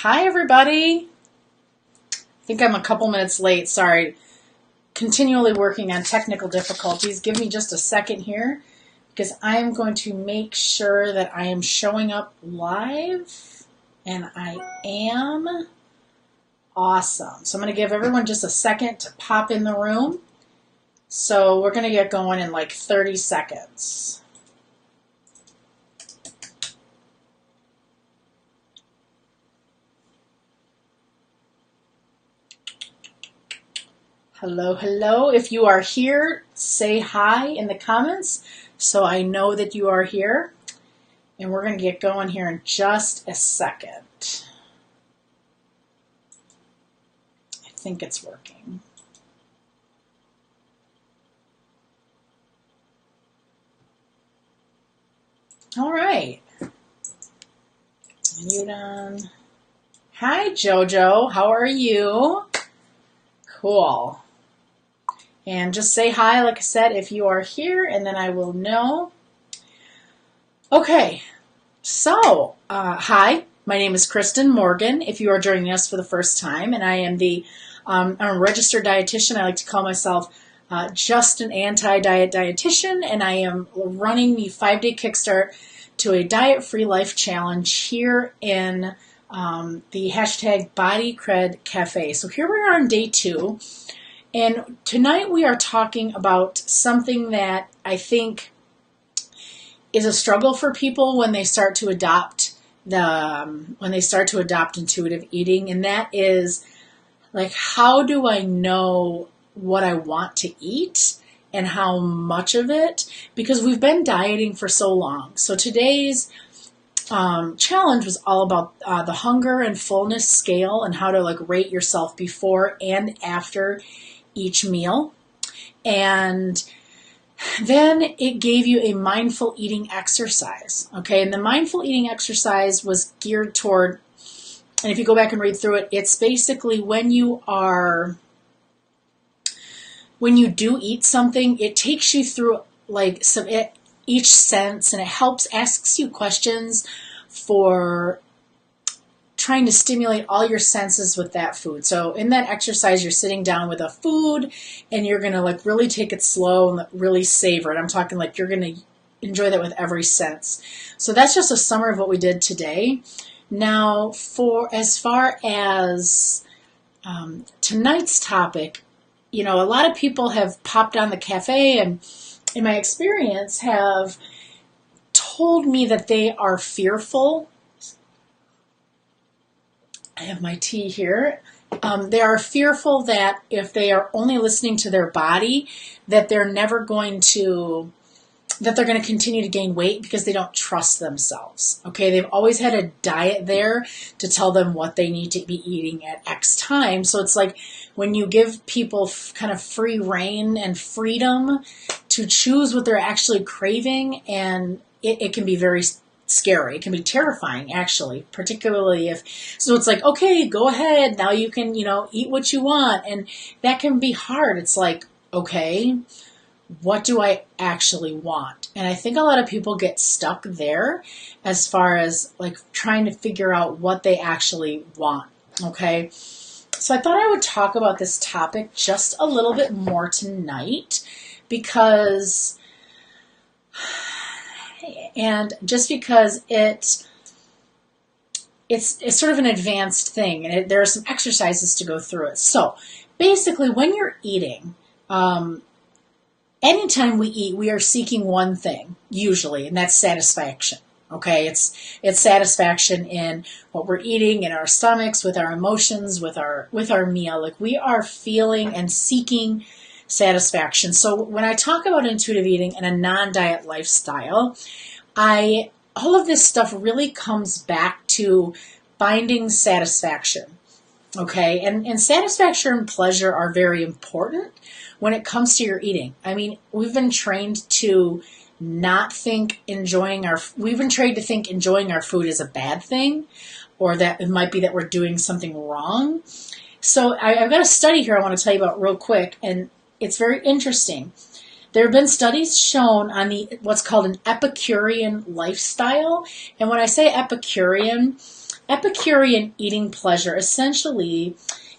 Hi, everybody. I think I'm a couple minutes late. Sorry. Continually working on technical difficulties. Give me just a second here because I am going to make sure that I am showing up live, and I am. Awesome. So I'm going to give everyone just a second to pop in the room. So we're going to get going in like 30 seconds. Hello, hello. If you are here, say hi in the comments so I know that you are here. And we're going to get going here in just a second. I think it's working. All right. Mute on. Hi, Jojo. How are you? Cool. And just say hi, like I said, if you are here, and then I will know. Okay, so hi, my name is Kristen Morgan, if you are joining us for the first time, and I am I'm a registered dietitian. I like to call myself just an anti-diet dietitian, and I am running the 5-day Kickstart to a diet-free life challenge here in the hashtag Body Cred Cafe. So here we are on day 2. And tonight we are talking about something that I think is a struggle for people when they start to adopt intuitive eating, and that is like, how do I know what I want to eat and how much of it? Because we've been dieting for so long. So today's challenge was all about the hunger and fullness scale and how to rate yourself before and after each meal. And then it gave you a mindful eating exercise. Okay, and the mindful eating exercise was geared toward, and if you go back and read through it, it's basically when you do eat something, it takes you through each sense, and it asks you questions for trying to stimulate all your senses with that food. So in that exercise, you're sitting down with a food and you're going to really take it slow and really savor it. I'm talking you're going to enjoy that with every sense. So that's just a summary of what we did today. Now, for as far as tonight's topic, a lot of people have popped on the cafe and in my experience have told me that they are fearful. I have my tea here. They are fearful that if they are only listening to their body, that they're going to continue to gain weight because they don't trust themselves. Okay, they've always had a diet there to tell them what they need to be eating at X time. So it's like when you give people kind of free reign and freedom to choose what they're actually craving, and it can be very scary. It can be terrifying, actually, particularly so it's like, okay, go ahead. Now you can, eat what you want. And that can be hard. It's like, okay, what do I actually want? And I think a lot of people get stuck there as far as trying to figure out what they actually want. Okay. So I thought I would talk about this topic just a little bit more tonight because it's sort of an advanced thing, and there are some exercises to go through it. So basically, when you're eating, anytime we eat, we are seeking one thing, usually, and that's satisfaction. Okay, it's satisfaction in what we're eating, in our stomachs, with our emotions, with our meal. We are feeling and seeking satisfaction. So when I talk about intuitive eating and a non-diet lifestyle, all of this stuff really comes back to finding satisfaction. Okay, and satisfaction and pleasure are very important when it comes to your eating. I mean, we've been trained to think enjoying our food is a bad thing, or that it might be that we're doing something wrong. So I've got a study here I want to tell you about real quick, and it's very interesting. There have been studies shown on what's called an Epicurean lifestyle. And when I say Epicurean, Epicurean eating pleasure essentially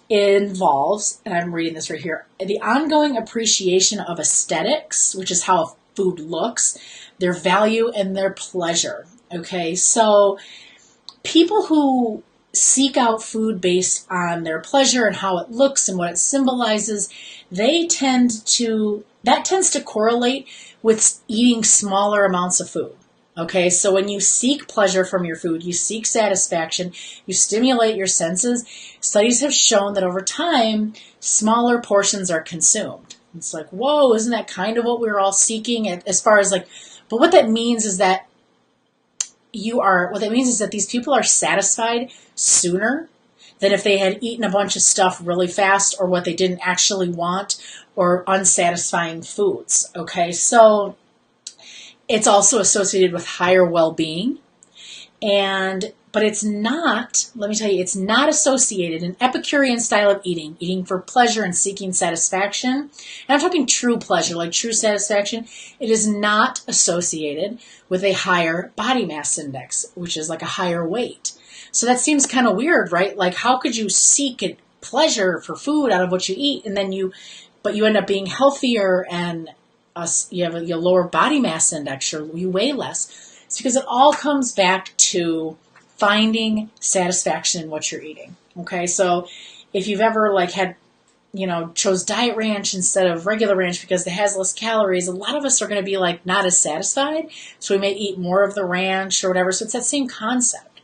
involves, and I'm reading this right here, the ongoing appreciation of aesthetics, which is how food looks, their value, and their pleasure. Okay, so people who seek out food based on their pleasure and how it looks and what it symbolizes, that tends to correlate with eating smaller amounts of food. Okay, so when you seek pleasure from your food, you seek satisfaction, you stimulate your senses, studies have shown that over time, smaller portions are consumed. It's like, whoa, isn't that kind of what we're all seeking as far as like, but what that means is that these people are satisfied sooner than if they had eaten a bunch of stuff really fast or what they didn't actually want or unsatisfying foods. Okay, so it's also associated with higher well-being, but it's not, let me tell you, it's not associated, an Epicurean style of eating for pleasure and seeking satisfaction, and I'm talking true pleasure, like true satisfaction, it is not associated with a higher body mass index, which is like a higher weight. So that seems kind of weird, right? Like, how could you seek pleasure for food out of what you eat, but you end up being healthier and you have a lower body mass index, or you weigh less? It's because it all comes back to finding satisfaction in what you're eating. Okay, so if you've ever chose Diet Ranch instead of regular ranch because it has less calories, a lot of us are going to be not as satisfied, so we may eat more of the ranch or whatever. So it's that same concept.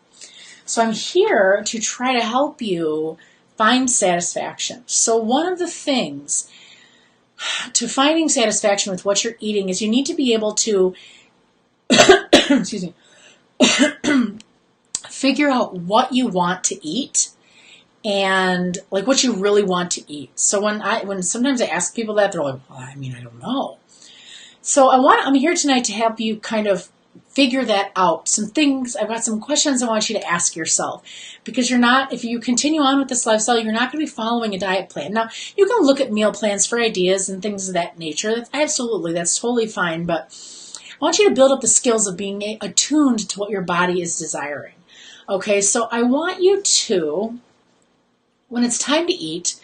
So I'm here to try to help you find satisfaction. So one of the things to finding satisfaction with what you're eating is you need to be able to excuse me, figure out what you want to eat and what you really want to eat. So when sometimes I ask people that, they're like, well, I don't know. So I'm here tonight to help you kind of figure that out. I've got some questions I want you to ask yourself, because if you continue on with this lifestyle, you're not going to be following a diet plan. Now, you can look at meal plans for ideas and things of that nature. That's totally fine, but I want you to build up the skills of being attuned to what your body is desiring. Okay, so I want you to, when it's time to eat,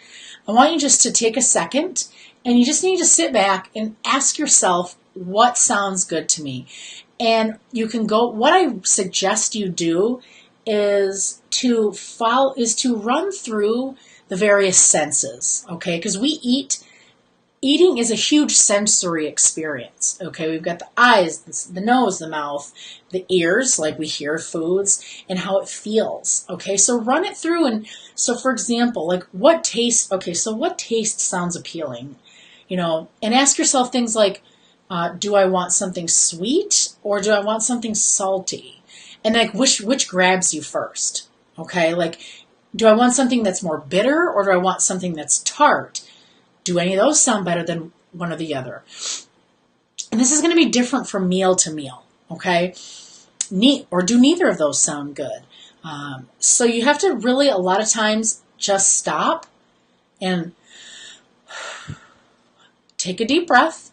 I want you just to take a second and you just need to sit back and ask yourself, what sounds good to me? And what I suggest you do is to run through the various senses, okay? Because eating is a huge sensory experience, okay? We've got the eyes, the nose, the mouth, the ears, like we hear foods, and how it feels, okay? So run it through, and so for example, what taste sounds appealing, and ask yourself things like, do I want something sweet or do I want something salty? And which grabs you first, okay? Do I want something that's more bitter or do I want something that's tart? Do any of those sound better than one or the other? And this is going to be different from meal to meal, okay? Or do neither of those sound good? So you have to really, a lot of times, just stop and take a deep breath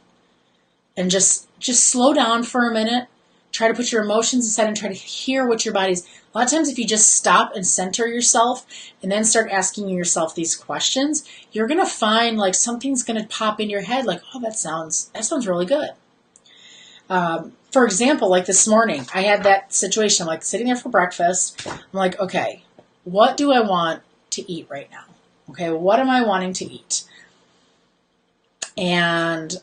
and just slow down for a minute. Try to put your emotions aside and try to hear what your body's. A lot of times if you just stop and center yourself and then start asking yourself these questions, you're going to find something's going to pop in your head oh, that sounds really good. For example, this morning, I had that situation. I'm sitting there for breakfast. I'm okay, what do I want to eat right now? Okay, what am I wanting to eat? And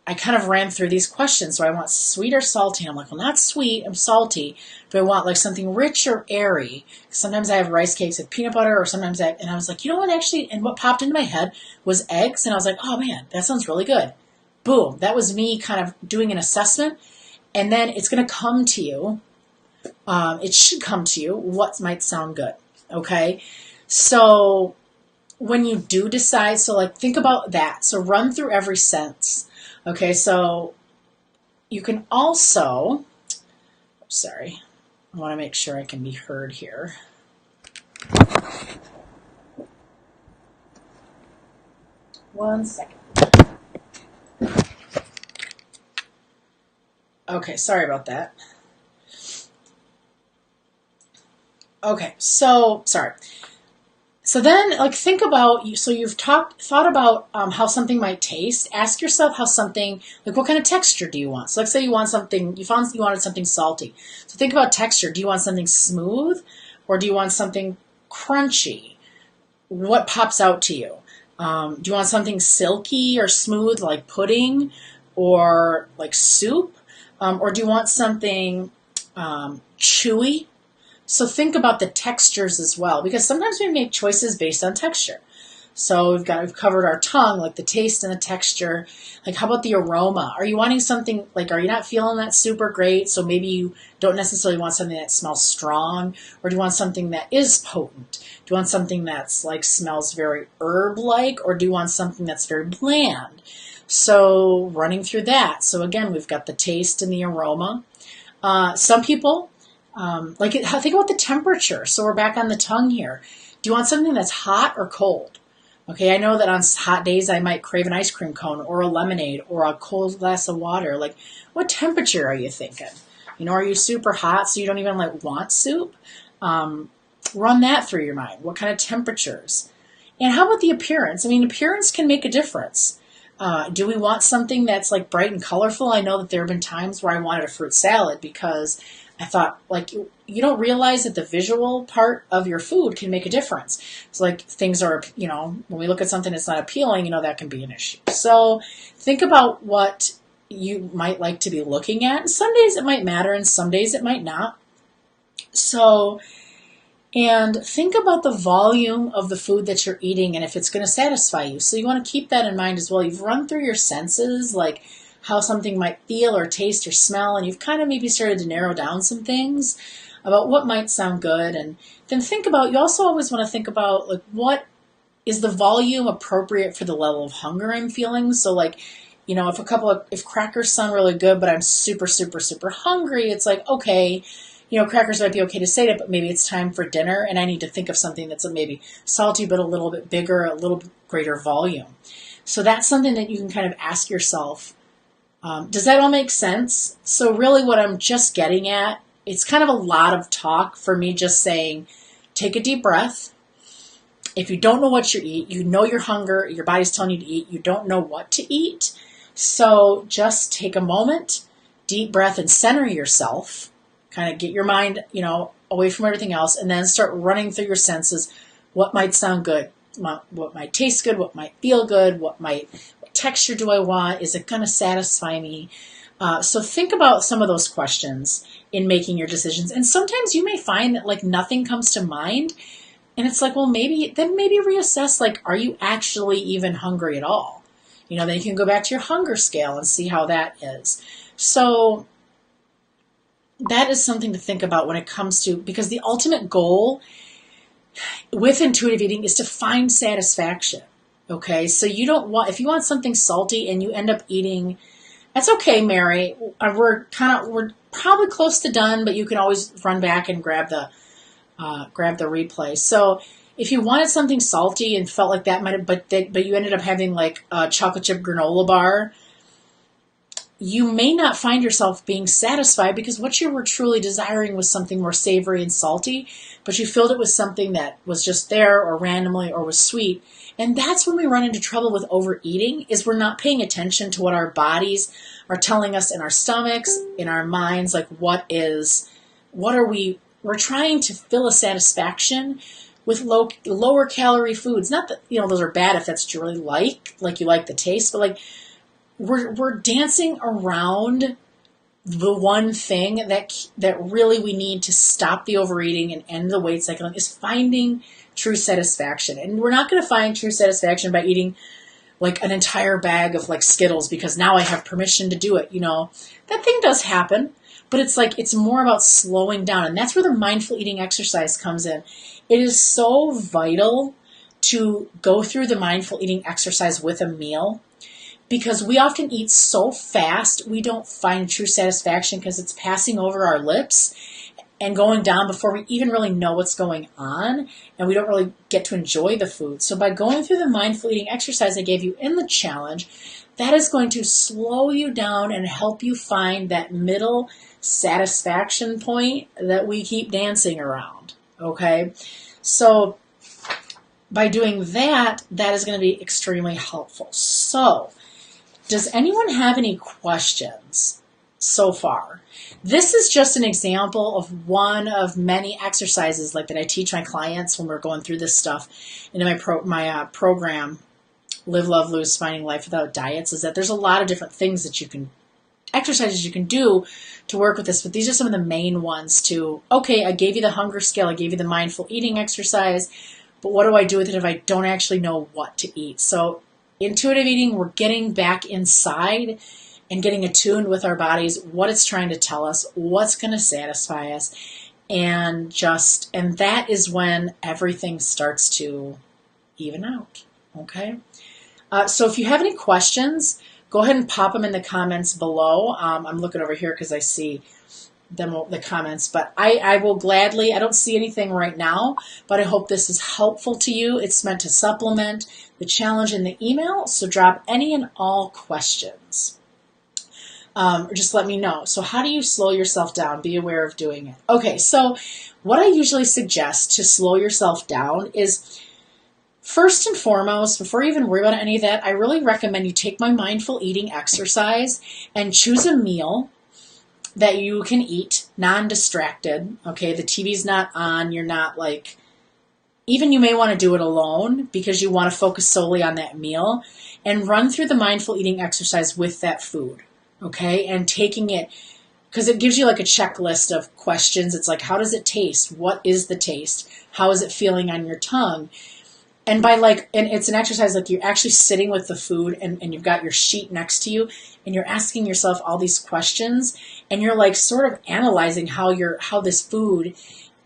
I kind of ran through these questions. Do I want sweet or salty? I'm well, not sweet, I'm salty. Do I want something rich or airy? Sometimes I have rice cakes with peanut butter, or sometimes and I was you know what, actually, and what popped into my head was eggs, and I was oh man, that sounds really good. Boom, that was me kind of doing an assessment, and then it's going to come to you. It should come to you what might sound good, okay? So when you do decide, think about that. So run through every sense. Okay, so you can also, I want to make sure I can be heard here. One second. Okay, sorry about that. Okay, so sorry. So then, like, think about you. So you've thought about how something might taste. Ask yourself how something, like, what kind of texture do you want? So, let's say you want something, you wanted something salty. So think about texture. Do you want something smooth, or do you want something crunchy? What pops out to you? Do you want something silky or smooth, like pudding, or like soup, or do you want something chewy? So think about the textures as well, because sometimes we make choices based on texture. So we've covered our tongue, like the taste and the texture. Like, how about the aroma? Are you wanting something, like, are you not feeling that super great? So maybe you don't necessarily want something that smells strong, or do you want something that is potent? Do you want something that's like smells very herb-like, or do you want something that's very bland? So running through that. So again, we've got the taste and the aroma. Some people think about the temperature. So we're back on the tongue here. Do you want something that's hot or cold? Okay, I know that on hot days I might crave an ice cream cone or a lemonade or a cold glass of water. Like, what temperature are you thinking? Are you super hot so you don't even like want soup? Run that through your mind. What kind of temperatures? And how about the appearance? I mean, appearance can make a difference. Do we want something that's like bright and colorful? I know that there have been times where I wanted a fruit salad because I thought, like, you don't realize that the visual part of your food can make a difference. So, like, things are, when we look at something that's not appealing, that can be an issue. So think about what you might like to be looking at. And some days it might matter and some days it might not. So, and think about the volume of the food that you're eating and if it's going to satisfy you. So you want to keep that in mind as well. You've run through your senses, like how something might feel or taste or smell, and you've kind of maybe started to narrow down some things about what might sound good. And then you also always want to think about, like, what is the volume appropriate for the level of hunger I'm feeling. So, like, if crackers sound really good, but I'm super, super, super hungry, it's like, okay, crackers might be okay to say it, but maybe it's time for dinner and I need to think of something that's maybe salty, but a little bit bigger, a little greater volume. So that's something that you can kind of ask yourself. Does that all make sense? So really what I'm just getting at, it's kind of a lot of talk for me just saying, take a deep breath. If you don't know what you eat, your hunger, your body's telling you to eat, you don't know what to eat. So just take a moment, deep breath, and center yourself. Kind of get your mind, away from everything else, and then start running through your senses. What might sound good? What might taste good? What might feel good? What texture do I want? Is it going to satisfy me? So think about some of those questions in making your decisions. And sometimes you may find that, like, nothing comes to mind, and it's like, well, maybe reassess, like, are you actually even hungry at all? Then you can go back to your hunger scale and see how that is. So that is something to think about when it comes to, because the ultimate goal with intuitive eating is to find satisfaction. Okay, so if you want something salty and you end up eating, that's okay, Mary. We're probably close to done, but you can always run back and grab the replay. So if you wanted something salty and felt like that but you ended up having like a chocolate chip granola bar, you may not find yourself being satisfied because what you were truly desiring was something more savory and salty, but you filled it with something that was just there or randomly or was sweet. And that's when we run into trouble with overeating, is we're not paying attention to what our bodies are telling us in our stomachs, in our minds, like we're trying to fill a satisfaction with lower calorie foods. Not that, those are bad if that's what you really like you like the taste, but like, we're dancing around the one thing that really we need to stop the overeating and end the weight cycle is finding true satisfaction. And we're not going to find true satisfaction by eating like an entire bag of like Skittles because now I have permission to do it. That thing does happen, but it's more about slowing down. And that's where the mindful eating exercise comes in. It is so vital to go through the mindful eating exercise with a meal, because we often eat so fast, we don't find true satisfaction because it's passing over our lips and going down before we even really know what's going on, and we don't really get to enjoy the food. So by going through the mindful eating exercise I gave you in the challenge, that is going to slow you down and help you find that middle satisfaction point that we keep dancing around. Okay. So by doing that, that is going to be extremely helpful. So does anyone have any questions so far? This is just an example of one of many exercises like that I teach my clients when we're going through this stuff in my program, Live, Love, Lose, Finding Life Without Diets, is that there's a lot of different things that you can, exercises you can do to work with this, but these are some of the main ones to, okay, I gave you the hunger scale, I gave you the mindful eating exercise, but what do I do with it if I don't actually know what to eat? So intuitive eating, we're getting back inside and getting attuned with our bodies, what it's trying to tell us, what's going to satisfy us, and that is when everything starts to even out. Okay? So if you have any questions, go ahead and pop them in the comments below. I'm looking over here because I see the comments, but I will gladly, I don't see anything right now, but I hope this is helpful to you. It's meant to supplement the challenge in the email, so drop any and all questions. Or just let me know. So how do you slow yourself down? Be aware of doing it. Okay, so what I usually suggest to slow yourself down is, first and foremost, before you even worry about any of that, I really recommend you take my mindful eating exercise and choose a meal that you can eat non-distracted. Okay, the TV's not on, you're not like, even you may want to do it alone because you want to focus solely on that meal, and run through the mindful eating exercise with that food. Okay, and taking it, because it gives you like a checklist of questions. It's like, how does it taste? What is the taste? How is it feeling on your tongue? And and it's an exercise like you're actually sitting with the food and you've got your sheet next to you and you're asking yourself all these questions and you're like sort of analyzing how this food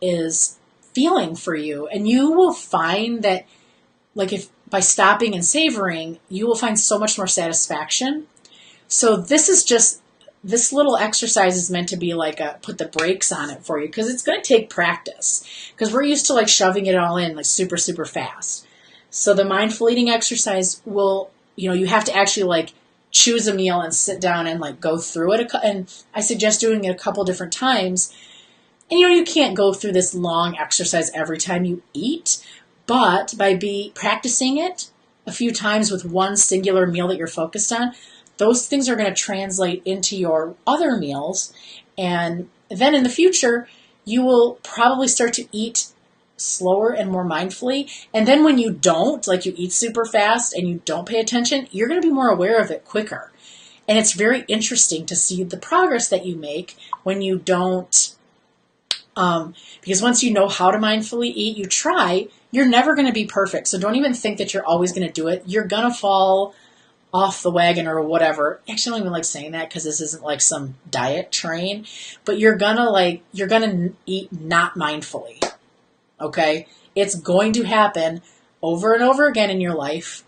is feeling for you. And you will find that, like, if by stopping and savoring, you will find so much more satisfaction. So this little exercise is meant to be like put the brakes on it for you, because it's going to take practice, because we're used to like shoving it all in like super, super fast. So the mindful eating exercise will, you have to actually like choose a meal and sit down and like go through it. And I suggest doing it a couple different times. And you can't go through this long exercise every time you eat, but by practicing it a few times with one singular meal that you're focused on, those things are going to translate into your other meals. And then in the future, you will probably start to eat slower and more mindfully. And then when you don't, like you eat super fast and you don't pay attention, you're going to be more aware of it quicker. And it's very interesting to see the progress that you make when you don't, because once you know how to mindfully eat, you're never going to be perfect. So don't even think that you're always going to do it. You're going to fall off the wagon or whatever. Actually, I don't even like saying that because this isn't like some diet train, but you're gonna eat not mindfully. Okay? It's going to happen over and over again in your life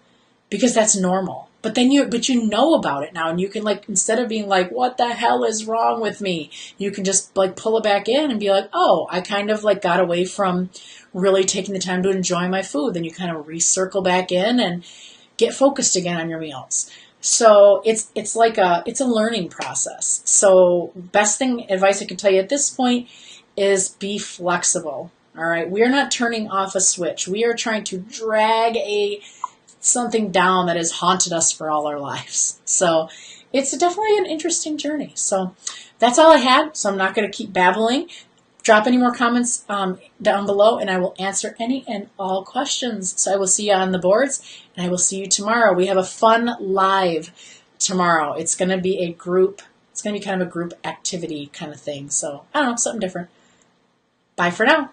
because that's normal. But you know about it now, and you can, like, instead of being like, what the hell is wrong with me? You can just like pull it back in and be like, oh, I kind of like got away from really taking the time to enjoy my food. Then you kind of recircle back in and get focused again on your meals. So it's a learning process. So best advice I can tell you at this point is be flexible. All right. We are not turning off a switch. We are trying to drag something down that has haunted us for all our lives. So it's definitely an interesting journey. So that's all I had. So I'm not going to keep babbling. Drop any more comments down below, and I will answer any and all questions. So I will see you on the boards, and I will see you tomorrow. We have a fun live tomorrow. It's going to be kind of a group activity kind of thing. So I don't know, something different. Bye for now.